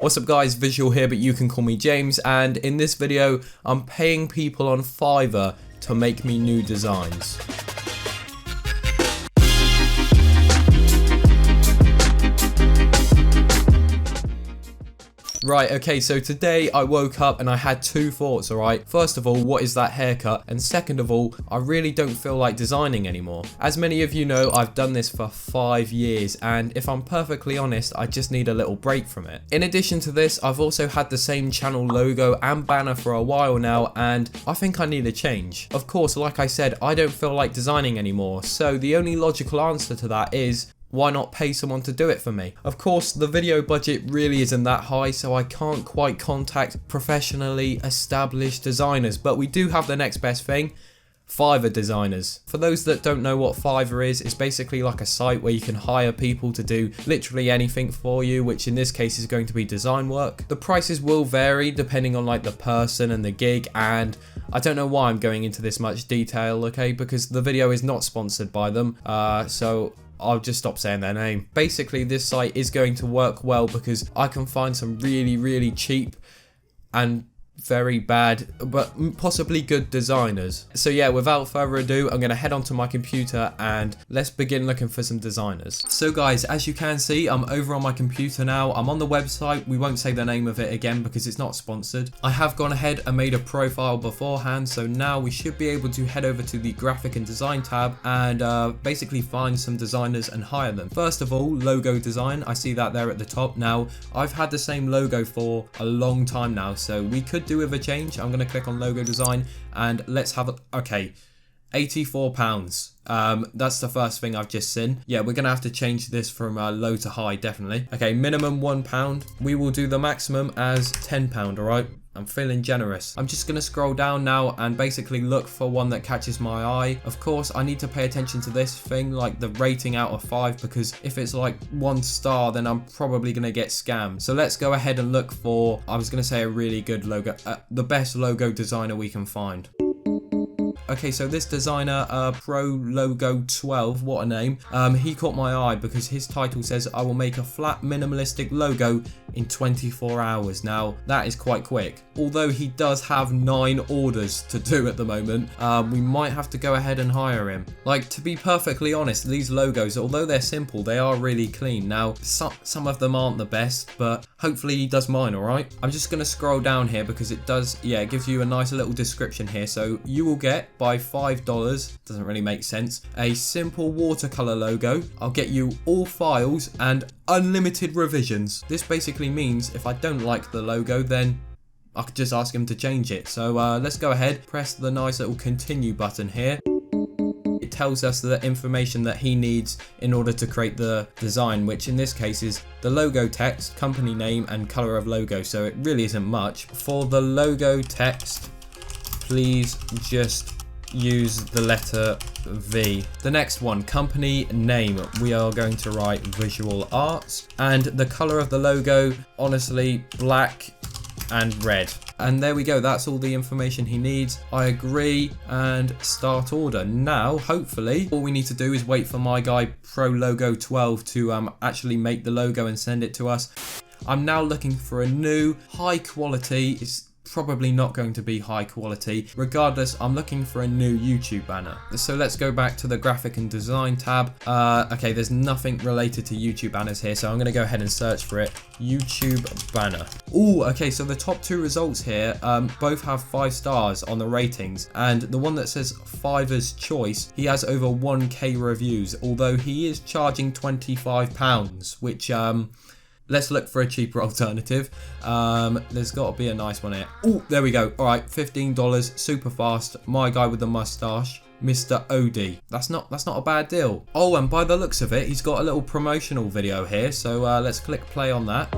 What's up guys, Visual here, but you can call me James, and in this video I'm paying people on Fiverr to make me new designs. Right, okay, so today I woke up and I had two thoughts, alright? First of all, what is that haircut? And second of all, I really don't feel like designing anymore. As many of you know, I've done this for 5 years, and if I'm perfectly honest, I just need a little break from it. In addition to this, I've also had the same channel logo and banner for a while now, and I think I need a change. Of course, like I said, I don't feel like designing anymore, so the only logical answer to that is, why not pay someone to do it for me? Of course, the video budget really isn't that high, so I can't quite contact professionally established designers, but we do have the next best thing, Fiverr designers. For those that don't know what Fiverr is, it's basically like a site where you can hire people to do literally anything for you, which in this case is going to be design work. The prices will vary depending on like the person and the gig, and I don't know why I'm going into this much detail, okay, because the video is not sponsored by them, so I'll just stop saying their name. Basically, this site is going to work well because I can find some really cheap and very bad but possibly good designers. So yeah, without further ado, I'm going to head onto my computer and let's begin looking for some designers. So guys, as you can see, I'm over on my computer now. I'm on the website. We won't say the name of it again because it's not sponsored. I have gone ahead and made a profile beforehand, so now we should be able to head over to the graphic and design tab and basically find some designers and hire them. First of all, logo design. I see that there at the top. Now, I've had the same logo for a long time now, so we could do with a change. I'm going to click on logo design and let's have a, okay, £84. That's the first thing I've just seen. Yeah, we're gonna have to change this from low to high, definitely. Okay, minimum £1. We will do the maximum as £10, all right? I'm feeling generous. I'm just gonna scroll down now and basically look for one that catches my eye. Of course, I need to pay attention to this thing, like the rating out of 5, because if it's like 1 star, then I'm probably gonna get scammed. So let's go ahead and look for, I was gonna say a really good logo, the best logo designer we can find. Okay, so this designer, Pro Logo 12, what a name, he caught my eye because his title says, I will make a flat minimalistic logo in 24 hours. Now, that is quite quick. Although he does have 9 orders to do at the moment, we might have to go ahead and hire him. Like, to be perfectly honest, these logos, although they're simple, they are really clean. Now, some of them aren't the best, but hopefully he does mine, all right? I'm just going to scroll down here because it does, yeah, it gives you a nice little description here. So you will get, by $5, doesn't really make sense, a simple watercolor logo. I'll get you all files and unlimited revisions. This basically means if I don't like the logo, then I could just ask him to change it. So let's go ahead, press the nice little continue button here. It tells us the information that he needs in order to create the design, which in this case is the logo text, company name and color of logo. So it really isn't much. For the logo text, please just use the letter V. The next one, company name, we are going to write VisualArts, and the color of the logo, honestly, black and red. And there we go, that's all the information he needs. I agree and start order. Now, hopefully, all we need to do is wait for my guy Pro Logo 12 to actually make the logo and send it to us. I'm now looking for a new high quality, it's probably not going to be high quality. Regardless, I'm looking for a new YouTube banner. So let's go back to the graphic and design tab. Okay, there's nothing related to YouTube banners here, so I'm gonna go ahead and search for it. YouTube banner. Oh, okay, so the top 2 results here both have 5 stars on the ratings, and the one that says Fiverr's Choice, he has over 1k reviews, although he is charging £25, which let's look for a cheaper alternative. There's got to be a nice one here. Oh, there we go. All right, $15, super fast. My guy with the mustache, Mr. OD. That's not a bad deal. Oh, and by the looks of it, he's got a little promotional video here. So let's click play on that.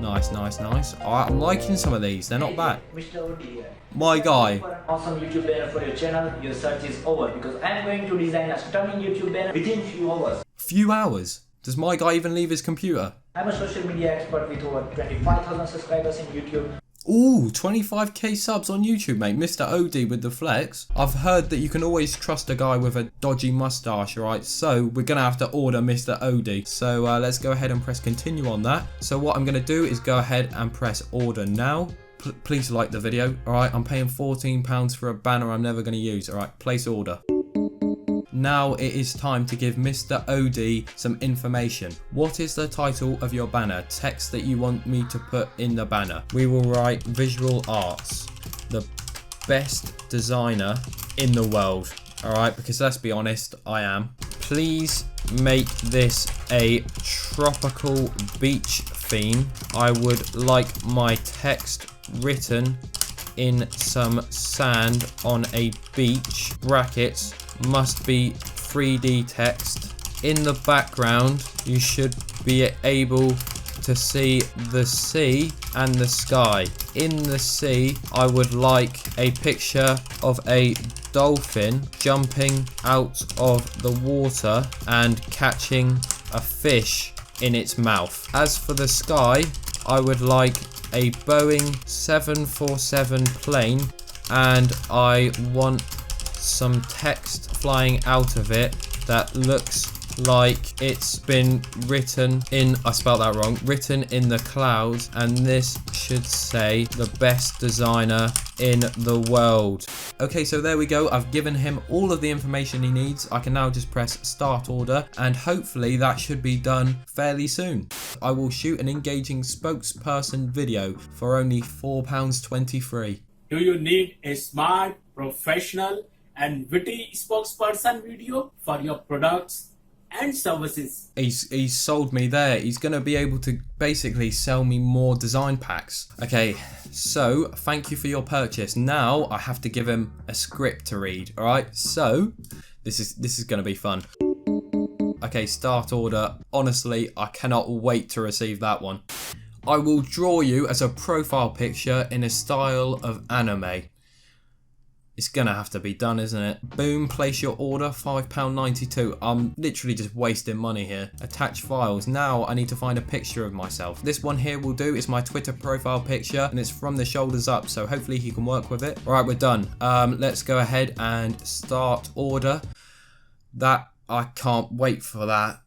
Nice. All right, I'm liking some of these. They're not bad. Mr. OD. My guy. Awesome YouTube banner for your channel. Your search is over because I'm going to design a stunning YouTube banner within few hours. Few hours? Does my guy even leave his computer? I'm a social media expert with over 25,000 subscribers in YouTube. Ooh, 25k subs on YouTube, mate. Mr. OD with the flex. I've heard that you can always trust a guy with a dodgy mustache, right? So we're going to have to order Mr. OD. So let's go ahead and press continue on that. So what I'm going to do is go ahead and press order now. Please like the video. All right, I'm paying £14 for a banner I'm never going to use. All right, place order. Now it is time to give Mr. OD some information. What is the title of your banner? Text that you want me to put in the banner. We will write VisualArts, the best designer in the world. Alright, because let's be honest, I am. Please make this a tropical beach theme. I would like my text written in some sand on a beach. Brackets. Must be 3D text. In the background, you should be able to see the sea and the sky. In the sea, I would like a picture of a dolphin jumping out of the water and catching a fish in its mouth. As for the sky, I would like a Boeing 747 plane, and I want some text flying out of it that looks like it's been written in, I spelled that wrong, written in the clouds, and this should say the best designer in the world. Okay, so there we go. I've given him all of the information he needs. I can now just press start order, and hopefully that should be done fairly soon. I will shoot an engaging spokesperson video for only £4.23. Do you need a smart, professional and witty spokesperson video for your products and services? He's sold me there. He's going to be able to basically sell me more design packs. Okay, so thank you for your purchase. Now I have to give him a script to read. All right, so this is going to be fun. Okay, start order. Honestly, I cannot wait to receive that one. I will draw you as a profile picture in a style of anime. It's gonna have to be done, isn't it? Boom, place your order, £5.92. I'm literally just wasting money here. Attach files. Now I need to find a picture of myself. This one here will do. It's my Twitter profile picture, and it's from the shoulders up, so hopefully he can work with it. All right, we're done. Let's go ahead and start order. I can't wait for that.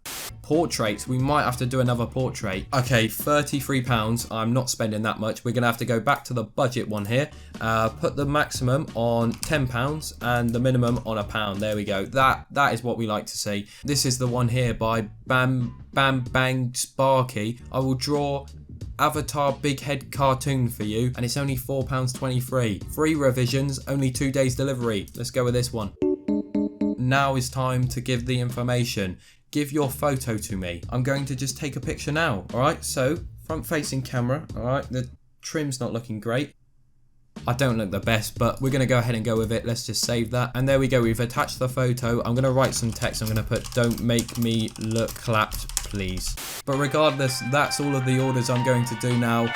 Portraits, we might have to do another portrait. Okay, £33. I'm not spending that much. We're gonna have to go back to the budget one here. Put the maximum on £10 and the minimum on £1. There we go. That is what we like to see. This is the one here by Bam Bang Sparky. I will draw avatar big head cartoon for you, and it's only £4.23. Free revisions, only 2 days delivery. Let's go with this one. Now is time to give the information. Give your photo to me. I'm going to just take a picture now. All right, so front facing camera. All right, the trim's not looking great. I don't look the best, but we're going to go ahead and go with it. Let's just save that. And there we go. We've attached the photo. I'm going to write some text. I'm going to put, don't make me look clapped, please. But regardless, that's all of the orders I'm going to do now.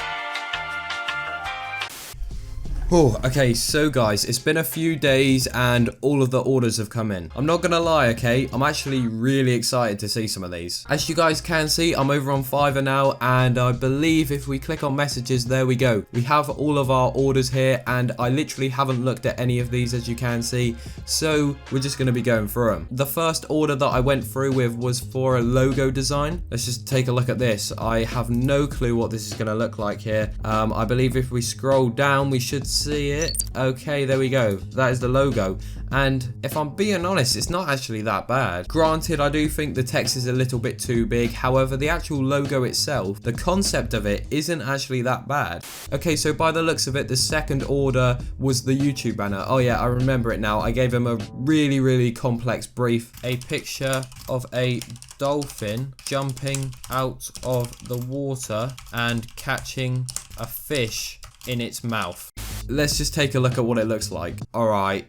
Oh, okay, so guys, it's been a few days and all of the orders have come in. I'm not gonna lie, okay, I'm actually really excited to see some of these. As you guys can see, I'm over on Fiverr now, and I believe if we click on messages, there we go. We have all of our orders here, and I literally haven't looked at any of these, as you can see, so we're just gonna be going through them. The first order that I went through with was for a logo design. Let's just take a look at this. I have no clue what this is gonna look like here. I believe if we scroll down, we should see it. Okay, there we go. That is the logo. And if I'm being honest, it's not actually that bad. Granted, I do think the text is a little bit too big. However, the actual logo itself, the concept of it isn't actually that bad. Okay, so by the looks of it, the second order was the YouTube banner. Oh yeah, I remember it now. I gave him a really, really complex brief. A picture of a dolphin jumping out of the water and catching a fish in its mouth. Let's just take a look at what it looks like. All right.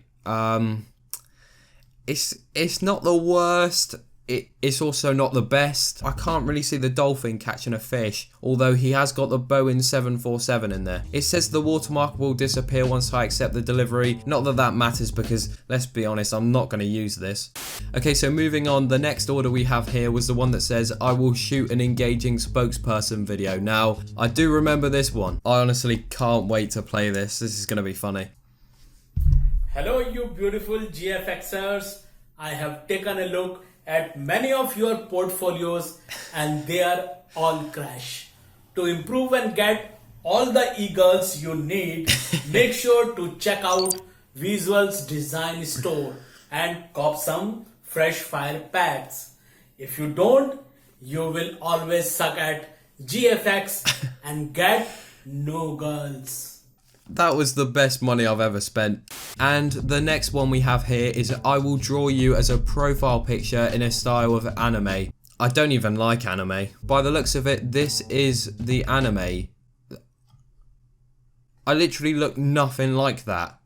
It's not the worst. it's also not the best. I can't really see the dolphin catching a fish, although he has got the Boeing 747 in there. It says the watermark will disappear once I accept the delivery. Not that that matters because, let's be honest, I'm not going to use this. Okay, so moving on, the next order we have here was the one that says, I will shoot an engaging spokesperson video. Now, I do remember this one. I honestly can't wait to play this. This is going to be funny. Hello you beautiful GFXers. I have taken a look at many of your portfolios and they are all crash. To improve and get all the eagles you need, make sure to check out Visuals Design Store and cop some fresh fire packs. If you don't, you will always suck at GFX and get no girls. That was the best money I've ever spent. And the next one we have here is I will draw you as a profile picture in a style of anime. I don't even like anime. By the looks of it, this is the anime. I literally look nothing like that.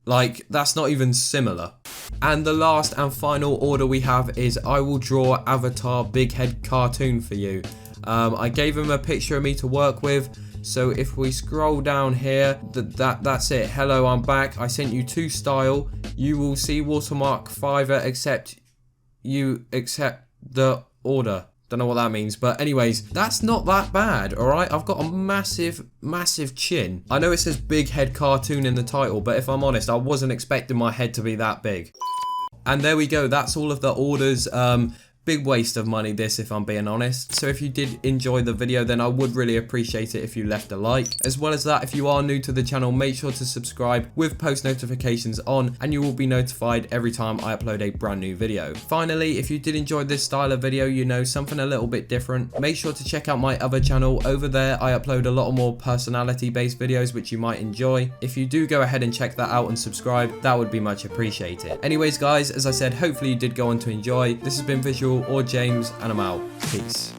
Like, that's not even similar. And the last and final order we have is I will draw Avatar Big Head cartoon for you. I gave him a picture of me to work with. So if we scroll down here, that's it. Hello, I'm back. I sent you 2 style. You will see watermark Fiverr accept the order. Don't know what that means, but anyways, that's not that bad, alright? I've got a massive chin. I know it says big head cartoon in the title, but if I'm honest, I wasn't expecting my head to be that big. And there we go, that's all of the orders. Big waste of money this, if I'm being honest. So if you did enjoy the video, then I would really appreciate it if you left a like. As well as that, if you are new to the channel, make sure to subscribe with post notifications on, and you will be notified every time I upload a brand new video. Finally, if you did enjoy this style of video, you know, something a little bit different, make sure to check out my other channel. Over there, I upload a lot more personality based videos, which you might enjoy. If you do go ahead and check that out and subscribe, that would be much appreciated. Anyways, guys, as I said, hopefully you did go on to enjoy. This has been Visual or James, and I'm out. Peace.